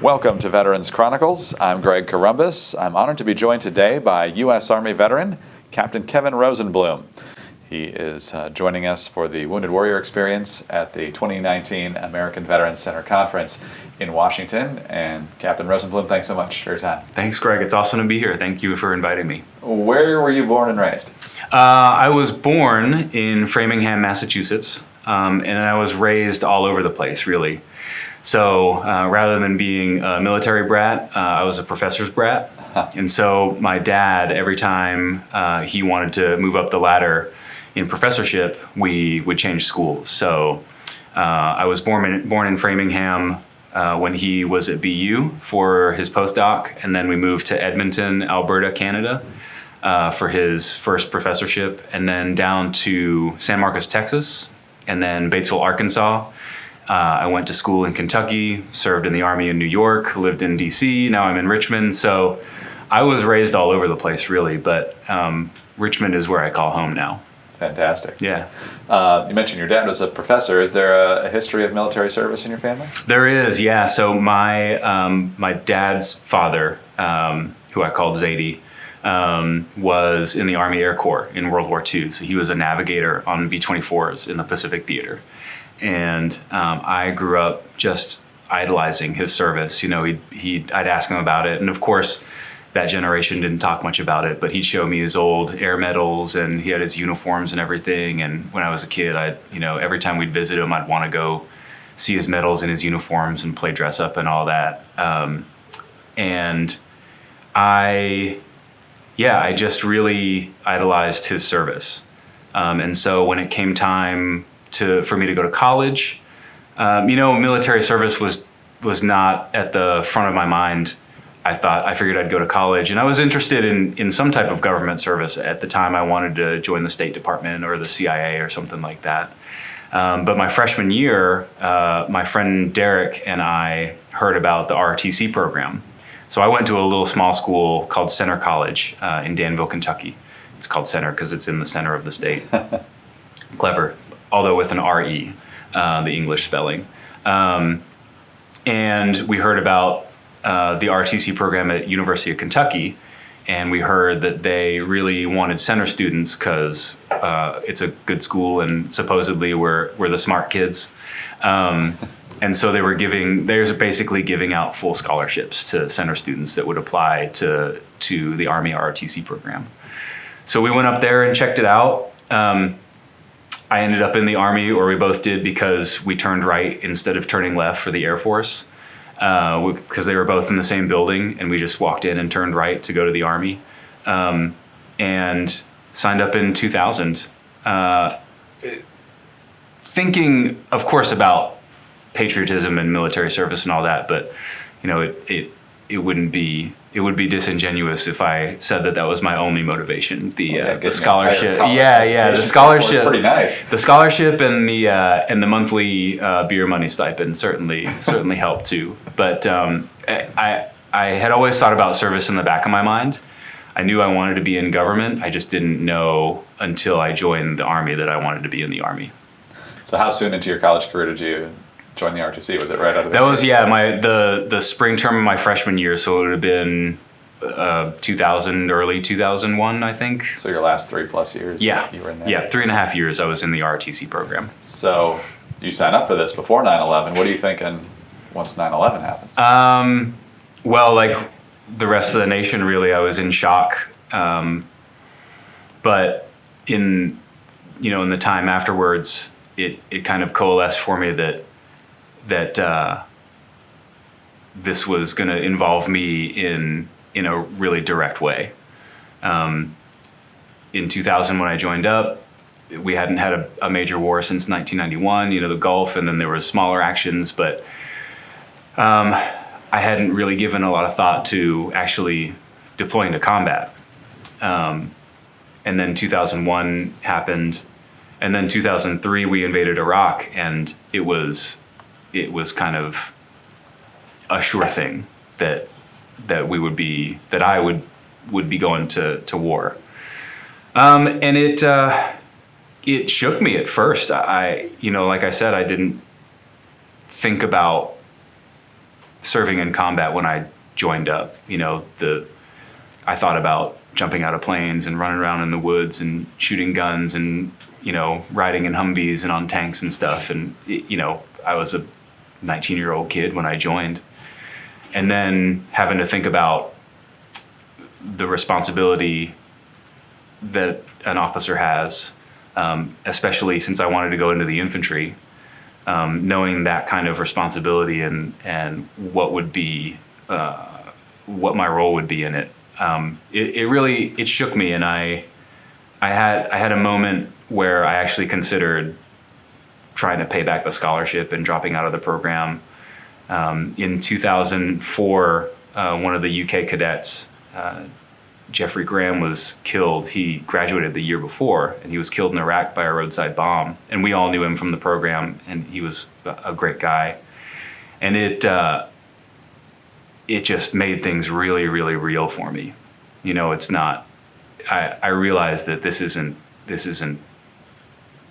Welcome to Veterans Chronicles. I'm Greg Columbus. I'm honored to be joined today by U.S. Army veteran Captain Kevin Rosenblum. He is joining us for the Wounded Warrior Experience at the 2019 American Veterans Center Conference in Washington. And Captain Rosenblum, thanks so much for your time. Thanks, Greg. It's awesome to be here. Thank you for inviting me. Where were you born and raised? I was born in Framingham, Massachusetts, and I was raised all over the place, really. So rather than being a military brat, I was a professor's brat. And so my dad, every time he wanted to move up the ladder in professorship, we would change schools. So I was born in Framingham when he was at BU for his postdoc, and then we moved to Edmonton, Alberta, Canada for his first professorship, and then down to San Marcos, Texas, and then Batesville, Arkansas. I went to school in Kentucky, served in the Army in New York, lived in DC, now I'm in Richmond. So I was raised all over the place, really, but Richmond is where I call home now. Fantastic. Yeah. You mentioned your dad was a professor. Is there a history of military service in your family? There is, yeah. So my dad's father, who I called Zadie, was in the Army Air Corps in World War II. So he was a navigator on B-24s in the Pacific Theater. And I grew up just idolizing his service. You know, I'd ask him about it. And of course, that generation didn't talk much about it, but he'd show me his old air medals and he had his uniforms and everything. And when I was a kid, every time we'd visit him, I'd want to go see his medals and his uniforms and play dress up and all that. And I just really idolized his service. And so when it came time for me to go to college, military service was not at the front of my mind. I figured I'd go to college, and I was interested in some type of government service. At the time, I wanted to join the State Department or the CIA or something like that. But my freshman year, my friend Derek and I heard about the ROTC program. So I went to a little small school called Center College in Danville, Kentucky. It's called Center because it's in the center of the state. Clever, although with an R-E, the English spelling. And we heard about the ROTC program at University of Kentucky, and we heard that they really wanted center students because it's a good school and supposedly we're the smart kids. And so they were basically giving out full scholarships to center students that would apply to the Army ROTC program. So we went up there and checked it out. I ended up in the Army, or we both did, because we turned right instead of turning left for the Air Force, because they were both in the same building, and we just walked in and turned right to go to the Army, and signed up in 2000, thinking, of course, about patriotism and military service and all that, but it would be disingenuous if I said that was my only motivation. The scholarship, the scholarship, pretty nice. The scholarship and the monthly beer money stipend certainly helped too. But I had always thought about service in the back of my mind. I knew I wanted to be in government. I just didn't know until I joined the Army that I wanted to be in the Army. So how soon into your college career did you join the ROTC? Was it right out of the That was, the spring term of my freshman year, so it would have been 2000, early 2001, I think. So your last 3+ years you were in there? Yeah, 3.5 years I was in the ROTC program. So you signed up for this before 9/11. What are you thinking once 9/11 happens? Well, like the rest of the nation, really, I was in shock. But in the time afterwards, it kind of coalesced for me that this was going to involve me in a really direct way. In 2000, when I joined up, we hadn't had a major war since 1991, the Gulf, and then there were smaller actions, but I hadn't really given a lot of thought to actually deploying to combat. And then 2001 happened, and then 2003 we invaded Iraq, and it was kind of a sure thing that I would be going to war. And it shook me at first. Like I said, I didn't think about serving in combat when I joined up. I thought about jumping out of planes and running around in the woods and shooting guns and, riding in Humvees and on tanks and stuff. And, I was a 19-year-old kid when I joined. And then having to think about the responsibility that an officer has, especially since I wanted to go into the infantry, knowing that kind of responsibility and what would be, what my role would be in it. It really shook me, and I had a moment where I actually considered trying to pay back the scholarship and dropping out of the program. In 2004, one of the UK cadets, Jeffrey Graham, was killed. He graduated the year before, and he was killed in Iraq by a roadside bomb. And we all knew him from the program, and he was a great guy. And it just made things really, really real for me. It's not. I realized that this isn't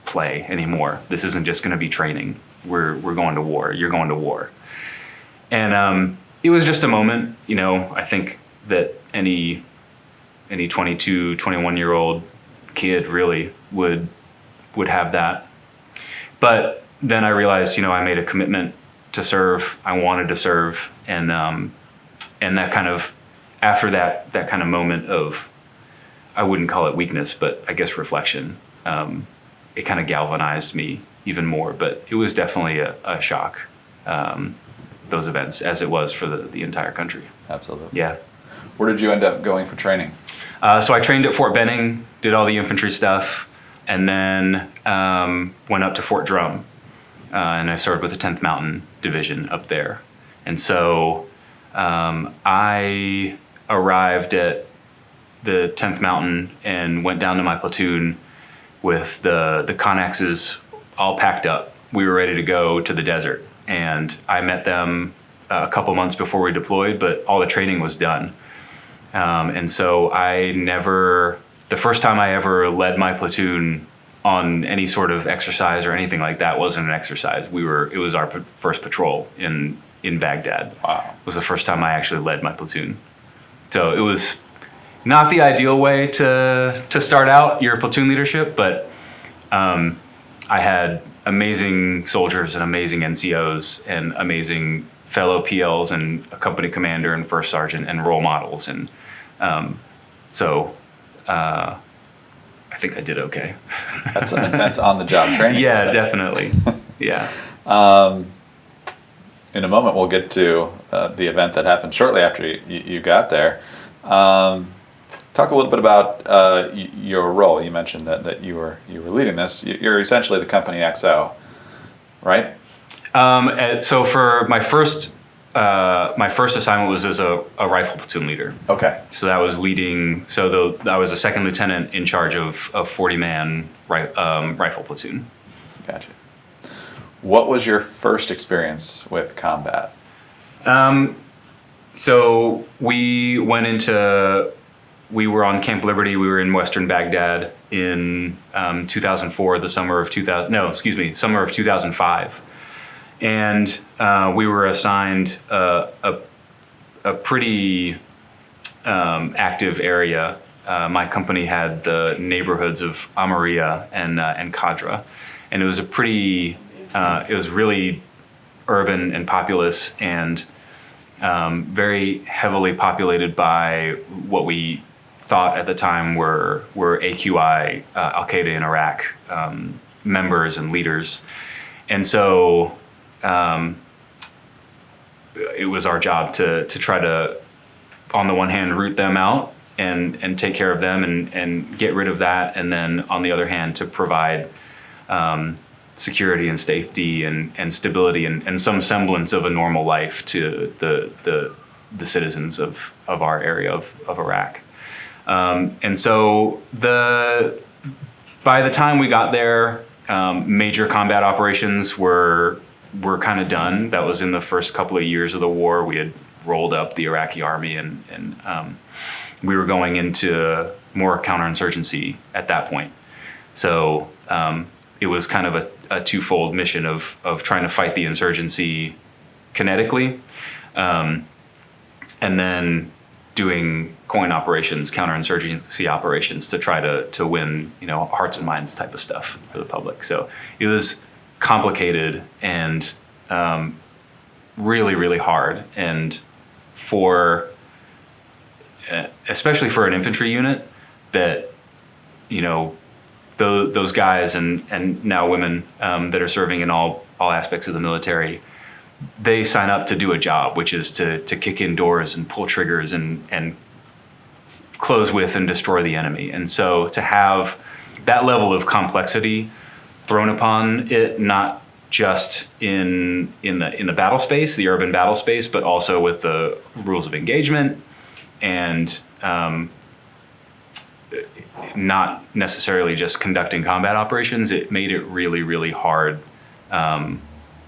play anymore. This isn't just going to be training. We're going to war. You're going to war. And it was just a moment. I think that any 22, 21-year-old kid really would have that. But then I realized, I made a commitment to serve. I wanted to serve, and that kind of, after that kind of moment of, I wouldn't call it weakness, but I guess reflection, it kind of galvanized me even more. But it was definitely a shock, those events, as it was for the entire country. Absolutely. Yeah. Where did you end up going for training? So I trained at Fort Benning, did all the infantry stuff, and then went up to Fort Drum, and I served with the 10th Mountain Division up there. And so I arrived at the 10th Mountain and went down to my platoon with the Conexes all packed up. We were ready to go to the desert, and I met them a couple months before we deployed, but all the training was done. And so the first time I ever led my platoon on any sort of exercise or anything like that wasn't an exercise. It was our first patrol in Baghdad. Wow. It was the first time I actually led my platoon. So it was not the ideal way to start out your platoon leadership, but I had amazing soldiers and amazing NCOs and amazing fellow PLs and a company commander and first sergeant and role models. And so I think I did okay. That's an intense on-the-job training. Yeah, definitely. Yeah. In a moment, we'll get to the event that happened shortly after you got there. Talk a little bit about your role. You mentioned that you were leading this. You're essentially the company XO, right? So for my first assignment was as a rifle platoon leader. Okay. So that was leading. I was a second lieutenant in charge of 40-man rifle platoon. Gotcha. What was your first experience with combat? So we were on Camp Liberty. We were in Western Baghdad in 2004, summer of 2005. And we were assigned a pretty active area. My company had the neighborhoods of Amaria and Qadra, and it was it was really urban and populous, and very heavily populated by what we thought at the time were AQI, Al-Qaeda in Iraq, members and leaders. And so it was our job to try to, on the one hand, root them out and take care of them and get rid of that, and then on the other hand, to provide security and safety and stability and some semblance of a normal life to the citizens of our area of Iraq. And so by the time we got there, major combat operations were kind of done. That was in the first couple of years of the war. We had rolled up the Iraqi army, and we were going into more counterinsurgency at that point. So it was kind of a twofold mission of trying to fight the insurgency kinetically, and then doing coin operations, counterinsurgency operations to try to win, hearts and minds type of stuff for the public. So it was complicated and really, really hard. And especially for an infantry unit that, those guys and now women that are serving in all aspects of the military, they sign up to do a job, which is to kick in doors and pull triggers and close with and destroy the enemy. And so to have that level of complexity thrown upon it, not just in the battle space, the urban battle space, but also with the rules of engagement and not necessarily just conducting combat operations, it made it really, really hard.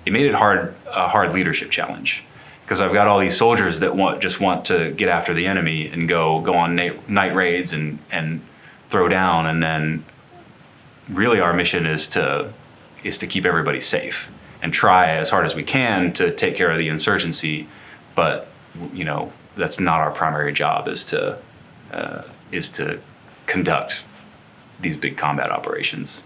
It made it a hard leadership challenge, because I've got all these soldiers that just want to get after the enemy and go on night raids and throw down, and then really our mission is to keep everybody safe and try as hard as we can to take care of the insurgency, but that's not our primary job. Is to conduct these big combat operations.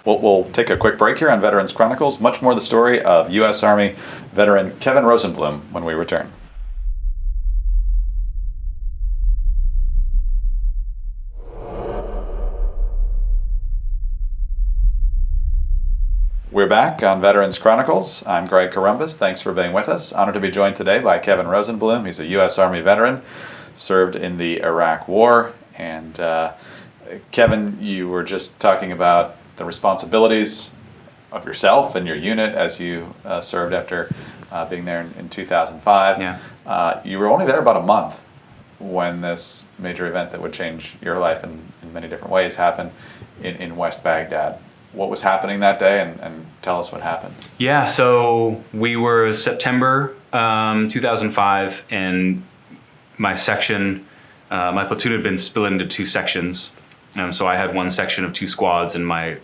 We'll take a quick break here on Veterans Chronicles. Much more the story of U.S. Army veteran Kevin Rosenblum when we return. We're back on Veterans Chronicles. I'm Greg Corumbus. Thanks for being with us. Honored to be joined today by Kevin Rosenblum. He's a U.S. Army veteran, served in the Iraq War. And Kevin, you were just talking about the responsibilities of yourself and your unit as you served after being there in 2005. Yeah. You were only there about a month when this major event that would change your life in many different ways happened in West Baghdad. What was happening that day, and tell us what happened. Yeah, so we were September 2005, and my section, my platoon had been split into two sections. So I had one section of two squads, and my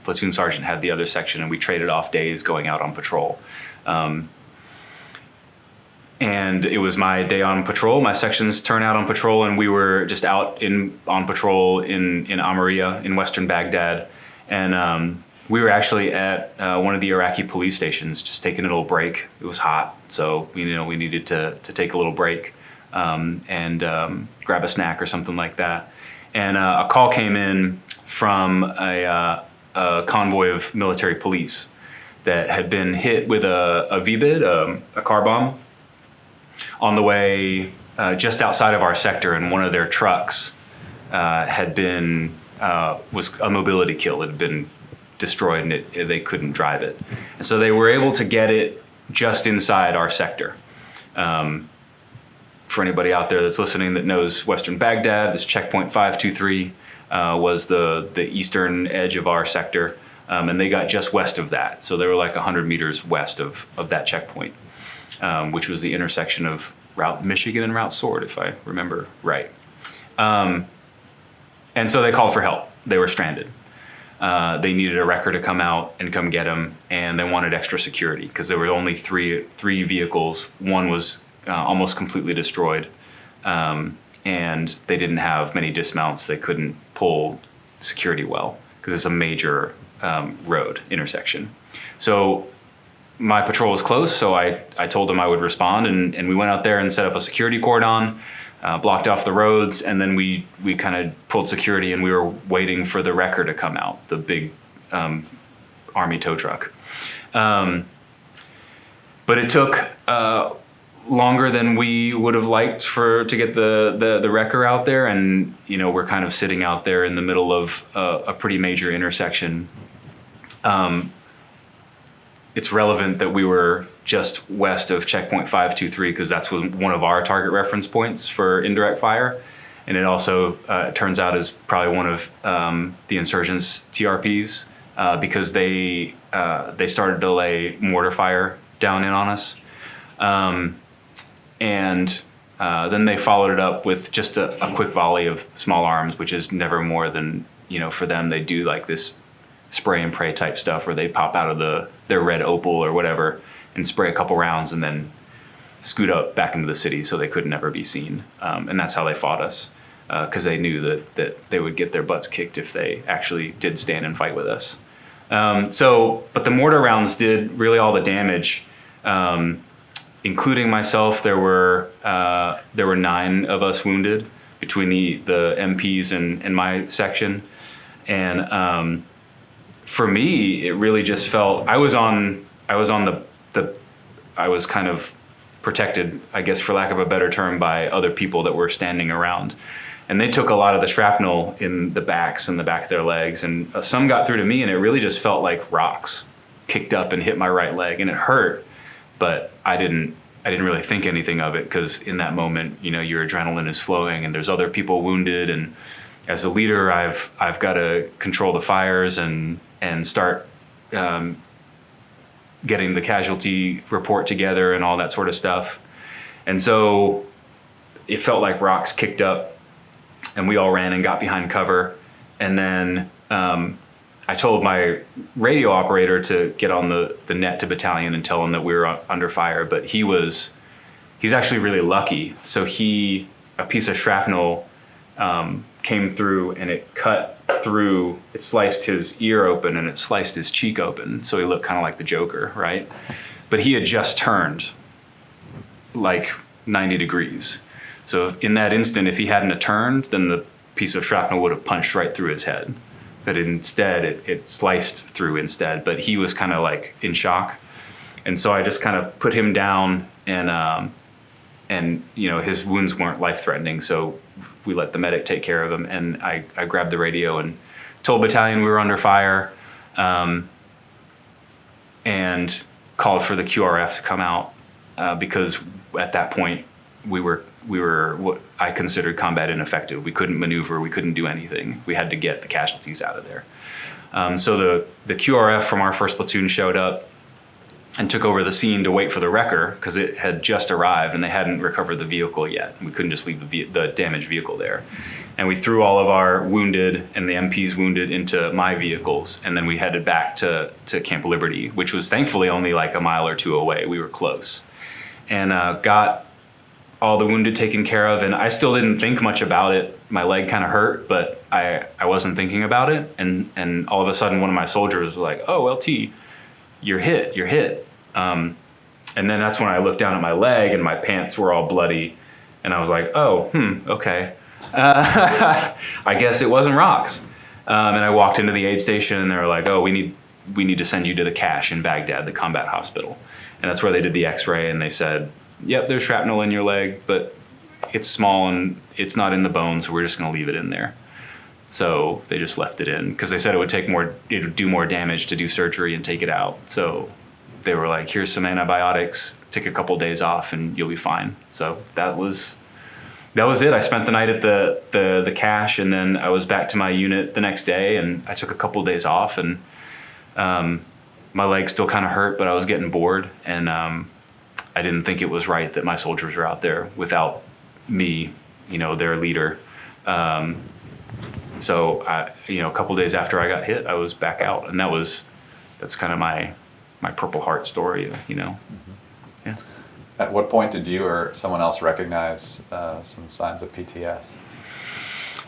platoon sergeant had the other section, and we traded off days going out on patrol. And it was my day on patrol. My section's turn out on patrol, and we were just out on patrol in Amaria in western Baghdad. And we were actually at one of the Iraqi police stations, just taking a little break. It was hot, so we needed to take a little break and grab a snack or something like that. And a call came in from a convoy of military police that had been hit with a VBID, a car bomb, on the way just outside of our sector, and one of their trucks was a mobility kill. It had been destroyed, and they couldn't drive it. And so they were able to get it just inside our sector. For anybody out there that's listening that knows Western Baghdad, this checkpoint 523 was the eastern edge of our sector, and they got just west of that. So they were like 100 meters west of that checkpoint, which was the intersection of Route Michigan and Route Sword, if I remember right. And so they called for help. They were stranded. They needed a wrecker to come out and come get them, and they wanted extra security because there were only three vehicles. One was almost completely destroyed, and they didn't have many dismounts. They couldn't pull security well because it's a major road intersection. So my patrol was close, so I told them I would respond, and we went out there and set up a security cordon, blocked off the roads, and then we kind of pulled security, and we were waiting for the wrecker to come out, the big Army tow truck. But it took longer than we would have liked to get the wrecker out there, and we're kind of sitting out there in the middle of a pretty major intersection. It's relevant that we were just west of checkpoint 523 because that's one of our target reference points for indirect fire, and it also turns out is probably one of the insurgents' TRPs because they started to lay mortar fire down in on us. And then they followed it up with just a quick volley of small arms, which is never more than, for them, they do like this spray and pray type stuff where they pop out of their red Opal or whatever and spray a couple rounds and then scoot up back into the city so they could never be seen. And that's how they fought us, because they knew that they would get their butts kicked if they actually did stand and fight with us. But the mortar rounds did really all the damage, including myself. There were 9 of us wounded between the MPs and my section. And for me, it really just felt I was kind of protected, I guess, for lack of a better term, by other people that were standing around. And they took a lot of the shrapnel in the backs and the back of their legs, and some got through to me, and it really just felt like rocks kicked up and hit my right leg, and it hurt, but I didn't really think anything of it, because in that moment, your adrenaline is flowing and there's other people wounded, and as a leader, I've got to control the fires and start getting the casualty report together and all that sort of stuff. And so it felt like rocks kicked up, and we all ran and got behind cover. And then I told my radio operator to get on the net to battalion and tell him that we were under fire, but he's actually really lucky. So a piece of shrapnel came through, and it cut through, it sliced his ear open and it sliced his cheek open. So he looked kind of like the Joker, right? But he had just turned like 90 degrees. So in that instant, if he hadn't have turned, then the piece of shrapnel would have punched right through his head. But instead, it sliced through instead. But he was kind of like in shock. And so I just kind of put him down, and his wounds weren't life-threatening. So we let the medic take care of him. And I grabbed the radio and told battalion we were under fire, and called for the QRF to come out, because at that point, we were what I considered combat ineffective. We couldn't maneuver. We couldn't do anything. We had to get the casualties out of there. So the QRF from our first platoon showed up and took over the scene to wait for the wrecker, because it had just arrived and they hadn't recovered the vehicle yet. We couldn't just leave the damaged vehicle there. And we threw all of our wounded and the MPs wounded into my vehicles, and then we headed back to Camp Liberty, which was thankfully only like a mile or two away. We were close. And got all the wounded taken care of, and I still didn't think much about it. My leg kind of hurt, but I wasn't thinking about it. And all of a sudden, one of my soldiers was like, "Oh, LT, you're hit." And then that's when I looked down at my leg, and my pants were all bloody, and I was like, "Oh, okay. I guess it wasn't rocks." And I walked into the aid station, and they were like, "Oh, we need to send you to the CASH in Baghdad, the combat hospital." And that's where they did the X-ray, and they said, "Yep, there's shrapnel in your leg, but it's small and it's not in the bone, so we're just going to leave it in there." So they just left it in, because they said it would do more damage to do surgery and take it out. So they were like, "Here's some antibiotics, take a couple days off and you'll be fine." So that was it. I spent the night at the CASH, and then I was back to my unit the next day, and I took a couple of days off, and my leg still kind of hurt, but I was getting bored, and I didn't think it was right that my soldiers were out there without me, their leader. So a couple days after I got hit, I was back out, and that's kind of my Purple Heart story, Mm-hmm. Yeah. At what point did you or someone else recognize some signs of PTS?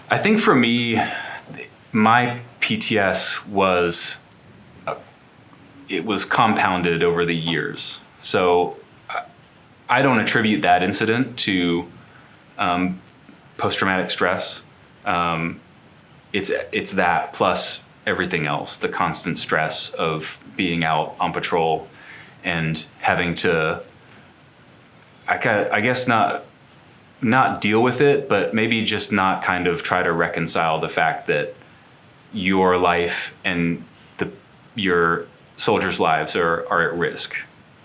I think for me, my PTS was compounded over the years. So I don't attribute that incident to post-traumatic stress. It's that plus everything else, the constant stress of being out on patrol and having to, I guess not deal with it, but maybe just not kind of try to reconcile the fact that your life and your soldiers' lives are at risk.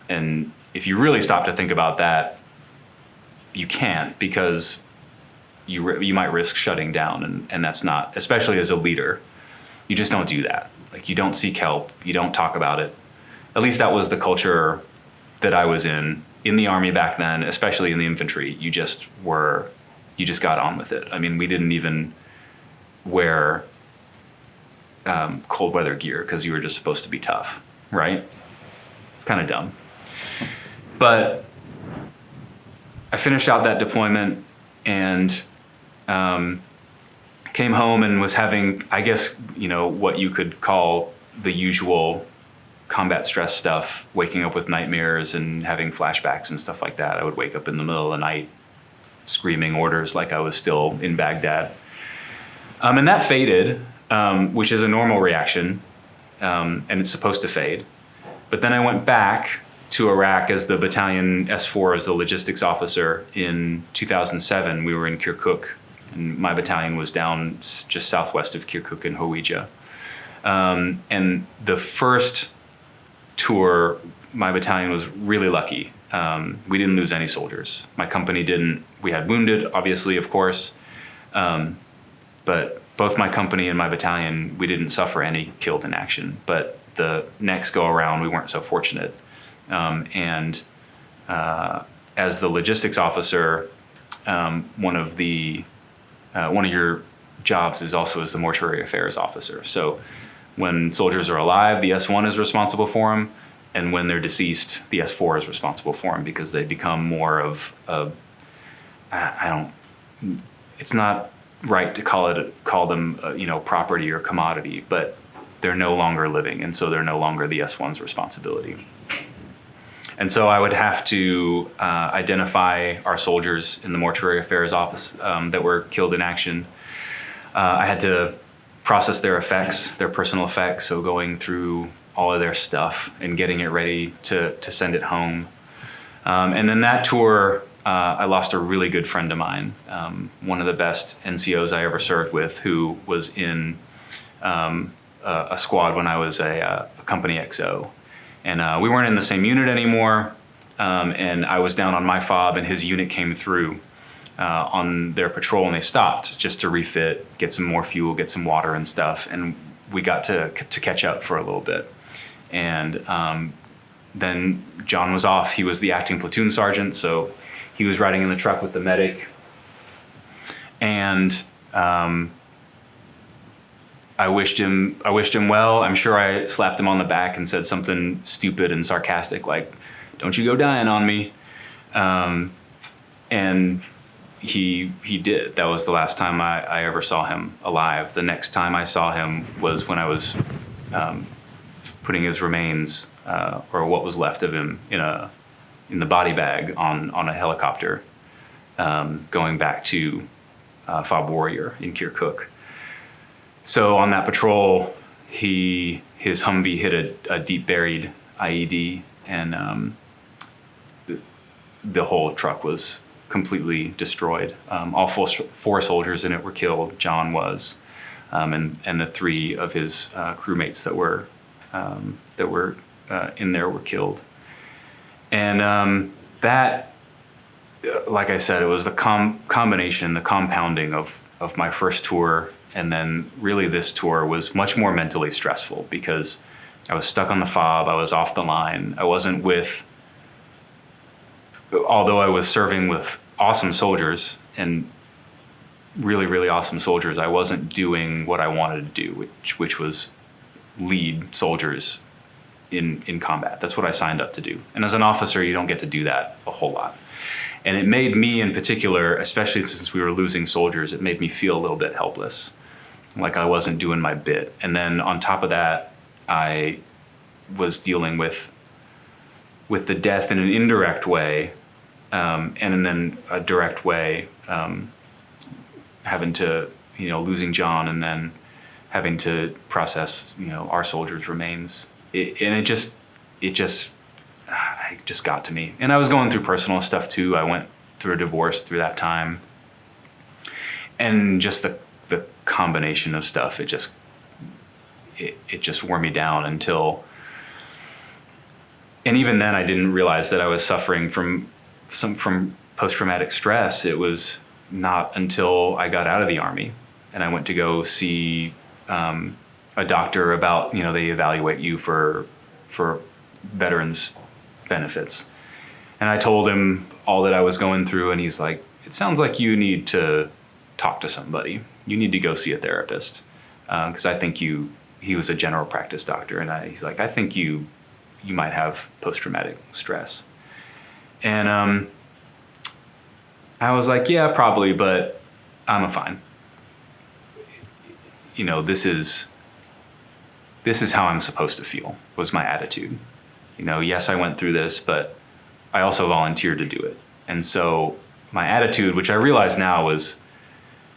And if you really stop to think about that, you can't, because you might risk shutting down, and that's not, especially as a leader, you just don't do that. Like, you don't seek help, you don't talk about it. At least that was the culture that I was in the Army back then, especially in the infantry. You just got on with it. I mean, we didn't even wear cold weather gear because you were just supposed to be tough, right? It's kind of dumb. But I finished out that deployment and came home and was having, I guess, what you could call the usual combat stress stuff, waking up with nightmares and having flashbacks and stuff like that. I would wake up in the middle of the night screaming orders like I was still in Baghdad. And that faded, which is a normal reaction, and it's supposed to fade. But then I went back to Iraq as the battalion S4 as the logistics officer in 2007. We were in Kirkuk, and my battalion was down just southwest of Kirkuk in Hawija. And the first tour, my battalion was really lucky. We didn't lose any soldiers. My company didn't. We had wounded, obviously, of course. But both my company and my battalion, we didn't suffer any killed in action. But the next go around, we weren't so fortunate. And as the logistics officer, one of your jobs is also as the mortuary affairs officer. So when soldiers are alive, the S1 is responsible for them, and when they're deceased, the S4 is responsible for them because they become more of it's not right to call them property or commodity, but they're no longer living, and so they're no longer the S1's responsibility. And so I would have to identify our soldiers in the mortuary affairs office that were killed in action. I had to process their effects, their personal effects, so going through all of their stuff and getting it ready to send it home. And then that tour, I lost a really good friend of mine, one of the best NCOs I ever served with, who was in a squad when I was a company XO. And we weren't in the same unit anymore, and I was down on my fob, and his unit came through on their patrol, and they stopped just to refit, get some more fuel, get some water and stuff, and we got to catch up for a little bit. And then John was off. He was the acting platoon sergeant, so he was riding in the truck with the medic. And I wished him well. I'm sure I slapped him on the back and said something stupid and sarcastic like, "Don't you go dying on me." And he did. That was the last time I ever saw him alive. The next time I saw him was when I was putting his remains, or what was left of him, in the body bag on a helicopter, going back to Fob Warrior in Kirkuk. So on that patrol, his Humvee hit a deep buried IED, and the whole truck was completely destroyed. All four soldiers in it were killed. John was, and the three of his crewmates that were in there were killed. And that, like I said, it was the combination, the compounding of my first tour, and then really this tour was much more mentally stressful because I was stuck on the fob, I was off the line, I wasn't with, although I was serving with awesome soldiers and really, really awesome soldiers, I wasn't doing what I wanted to do, which was lead soldiers in combat. That's what I signed up to do. And as an officer, you don't get to do that a whole lot. And it made me in particular, especially since we were losing soldiers, it made me feel a little bit helpless, like I wasn't doing my bit. And then on top of that, I was dealing with the death in an indirect way, and then a direct way, having to, losing John and then having to process, our soldiers' remains. It just got to me. And I was going through personal stuff too. I went through a divorce through that time. And just the combination of stuff, it just wore me down until, and even then I didn't realize that I was suffering from post-traumatic stress. It was not until I got out of the Army and I went to go see a doctor about, they evaluate you for veterans benefits. And I told him all that I was going through, and he's like, "It sounds like you need to talk to somebody. You need to go see a therapist." Because I think he was a general practice doctor, and he's like, "I think you might have post-traumatic stress." And I was like, yeah, probably, but I'm fine. You know, this is how I'm supposed to feel, was my attitude. You know, yes, I went through this, but I also volunteered to do it. And so my attitude, which I realize now was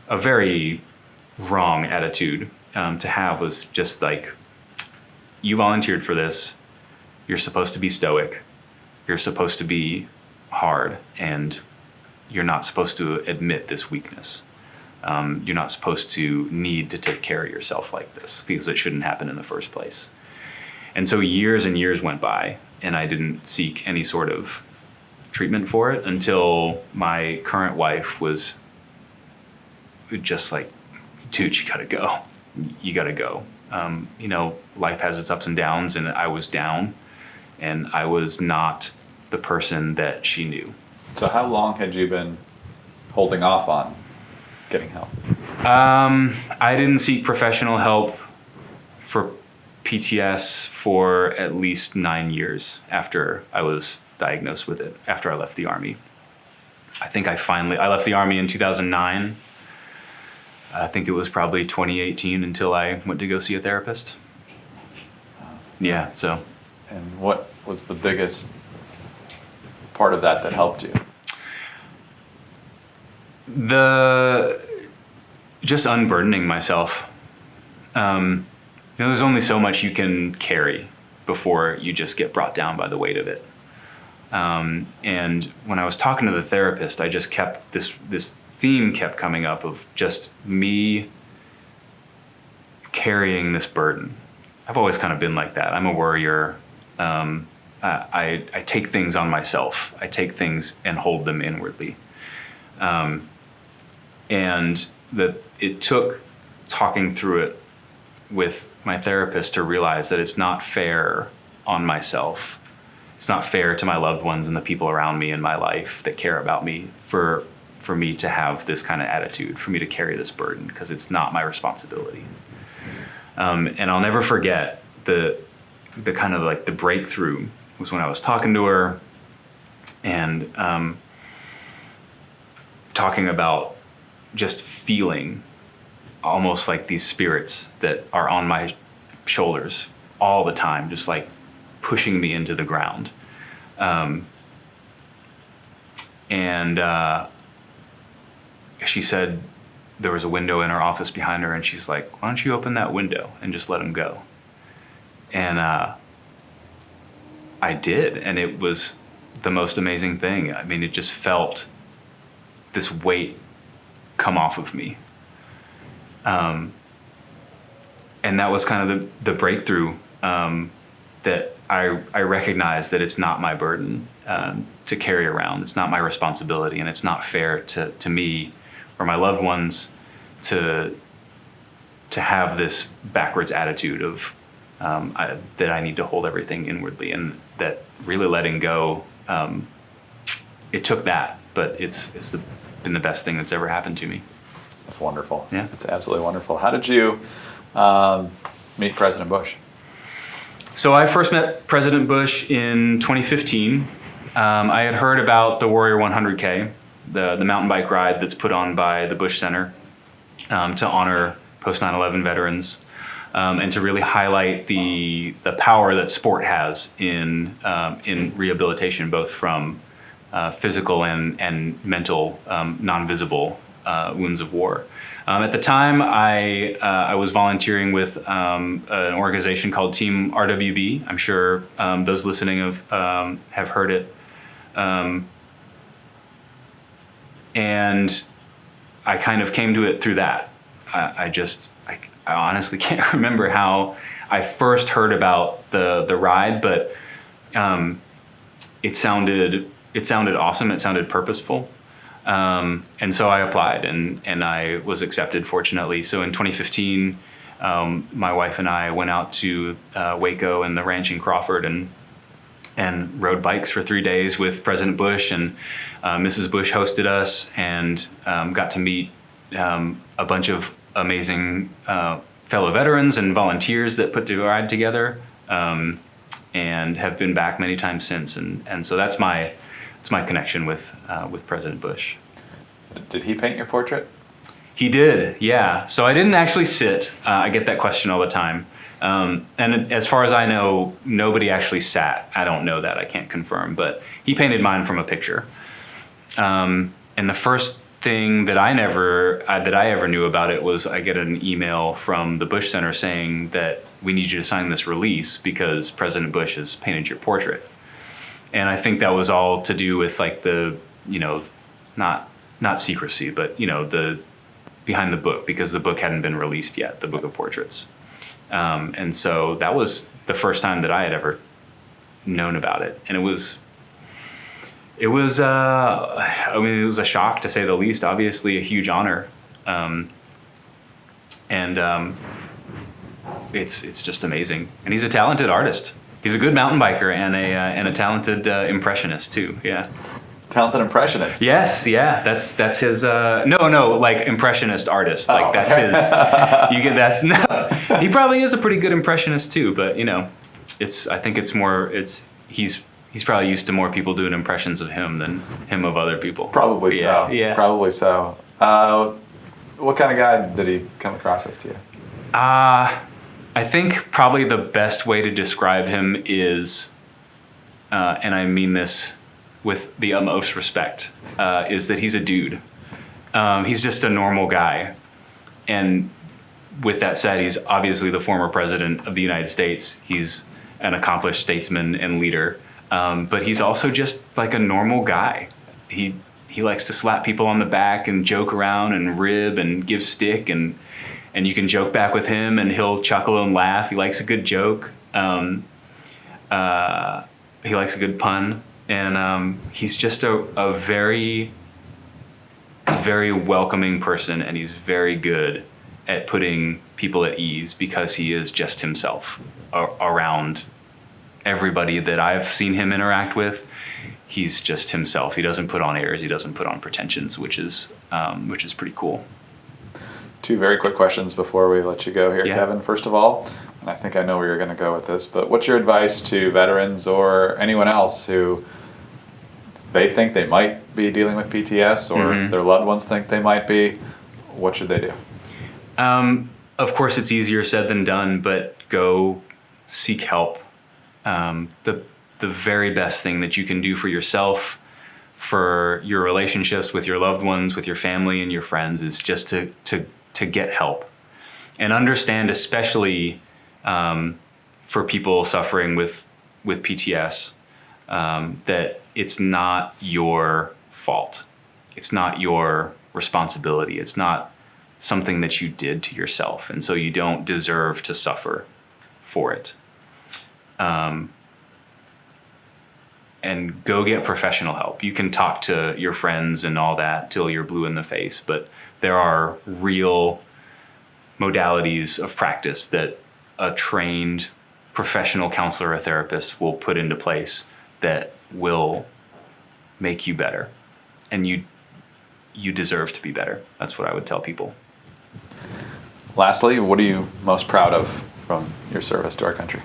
a very wrong attitude to have, was just like, you volunteered for this. You're supposed to be stoic. You're supposed to be hard, and you're not supposed to admit this weakness. You're not supposed to need to take care of yourself like this, because it shouldn't happen in the first place. And so years and years went by, and I didn't seek any sort of treatment for it until my current wife was just like, dude, you gotta go. You gotta go. You know, life has its ups and downs, and I was down, and I was not the person that she knew. So how long had you been holding off on getting help? I didn't seek professional help for PTS for at least 9 years after I was diagnosed with it, after I left the Army. I think I left the Army in 2009. I think it was probably 2018 until I went to go see a therapist. Yeah, so. And what was the biggest part of that helped you? Just unburdening myself. You know, there's only so much you can carry before you just get brought down by the weight of it. And when I was talking to the therapist, I just kept this theme kept coming up of just me carrying this burden. I've always kind of been like that. I'm a worrier. I take things on myself. I take things and hold them inwardly. And that it took talking through it with my therapist to realize that it's not fair on myself. It's not fair to my loved ones and the people around me in my life that care about me for me to have this kind of attitude, for me to carry this burden, because it's not my responsibility. And I'll never forget the kind of like the breakthrough was when I was talking to her and talking about just feeling almost like these spirits that are on my shoulders all the time, just like pushing me into the ground. And she said there was a window in her office behind her, and she's like, why don't you open that window and just let him go? And I did, and it was the most amazing thing. I mean, it just felt this weight come off of me. And that was kind of the breakthrough, that I recognized that it's not my burden to carry around. It's not my responsibility, and it's not fair to me or my loved ones to have this backwards attitude of that I need to hold everything inwardly, and that really letting go, it took that, but it's been the best thing that's ever happened to me. It's wonderful. Yeah. It's absolutely wonderful. How did you meet President Bush? So I first met President Bush in 2015. I had heard about the Warrior 100K, the mountain bike ride that's put on by the Bush Center to honor post 9/11 veterans, and to really highlight the power that sport has in rehabilitation, both from physical and mental non-visible wounds of war. At the time, I was volunteering with an organization called Team RWB. I'm sure those listening have heard it. And I kind of came to it through that. I honestly can't remember how I first heard about the ride, but it sounded awesome. It sounded purposeful. And so I applied, and I was accepted, fortunately. So in 2015, my wife and I went out to Waco and the ranch in Crawford and rode bikes for 3 days with President Bush, and Mrs. Bush hosted us, and got to meet a bunch of amazing fellow veterans and volunteers that put the ride together, and have been back many times since. And so that's my connection with President Bush. Did he paint your portrait? He did, yeah. So I didn't actually sit. I get that question all the time. And as far as I know, nobody actually sat. I don't know that. I can't confirm. But he painted mine from a picture. And the first thing that I ever knew about it was I get an email from the Bush Center saying that we need you to sign this release because President Bush has painted your portrait. And I think that was all to do with like the, not secrecy, but the behind the book, because the book hadn't been released yet, the book of portraits. And so that was the first time that I had ever known about it. And it was it was a shock to say the least, obviously a huge honor. It's just amazing. And he's a talented artist. He's a good mountain biker and a talented impressionist too. Yeah. Talented impressionist. Yes, yeah, that's his. No, like impressionist artist. Like that's his. You get that's no. He probably is a pretty good impressionist too, but I think it's more. He's probably used to more people doing impressions of him than him of other people. Probably so. Yeah. Probably so. What kind of guy did he come across as to you? I think probably the best way to describe him is, and I mean this with the utmost respect, is that he's a dude. He's just a normal guy. And with that said, he's obviously the former president of the United States. He's an accomplished statesman and leader. But he's also just like a normal guy. He likes to slap people on the back and joke around and rib and give stick, and you can joke back with him and he'll chuckle and laugh. He likes a good joke. He likes a good pun. And he's just a very, very welcoming person, and he's very good at putting people at ease because he is just himself around everybody that I've seen him interact with. He's just himself. He doesn't put on airs. He doesn't put on pretensions, which is pretty cool. Two very quick questions before we let you go here, Yeah. Kevin. First of all, and I think I know where you're going to go with this, but what's your advice to veterans or anyone else who they think they might be dealing with PTS or their loved ones think they might be? What should they do? Of course, it's easier said than done, but go seek help. The very best thing that you can do for yourself, for your relationships with your loved ones, with your family and your friends, is just to get help. And understand, especially for people suffering with PTS, that it's not your fault. It's not your responsibility. It's not something that you did to yourself. And so you don't deserve to suffer for it. And go get professional help. You can talk to your friends and all that till you're blue in the face, but there are real modalities of practice that a trained professional counselor or therapist will put into place that will make you better. And you deserve to be better. That's what I would tell people. Lastly, what are you most proud of from your service to our country?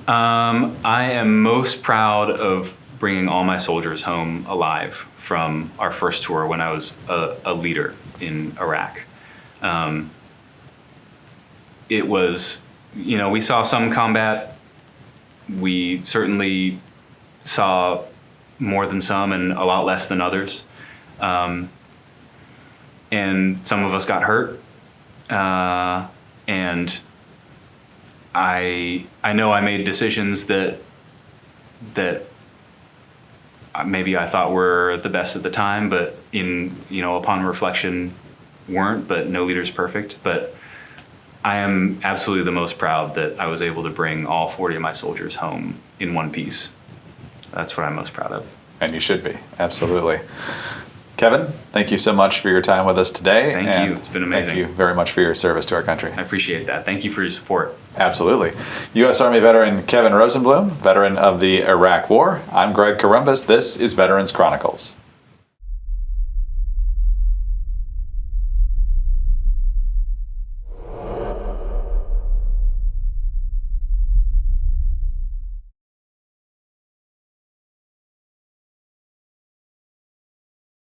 I am most proud of bringing all my soldiers home alive from our first tour when I was a leader in Iraq. It was, we saw some combat. We certainly saw more than some and a lot less than others. And some of us got hurt. And I know I made decisions that maybe I thought were the best at the time, but upon reflection weren't, but no leader's perfect. But I am absolutely the most proud that I was able to bring all 40 of my soldiers home in one piece. That's what I'm most proud of. And you should be, absolutely. Kevin, thank you so much for your time with us today. Thank you. It's been amazing. Thank you very much for your service to our country. I appreciate that. Thank you for your support. Absolutely. U.S. Army veteran Kevin Rosenblum, veteran of the Iraq War. I'm Greg Corumbus. This is Veterans Chronicles.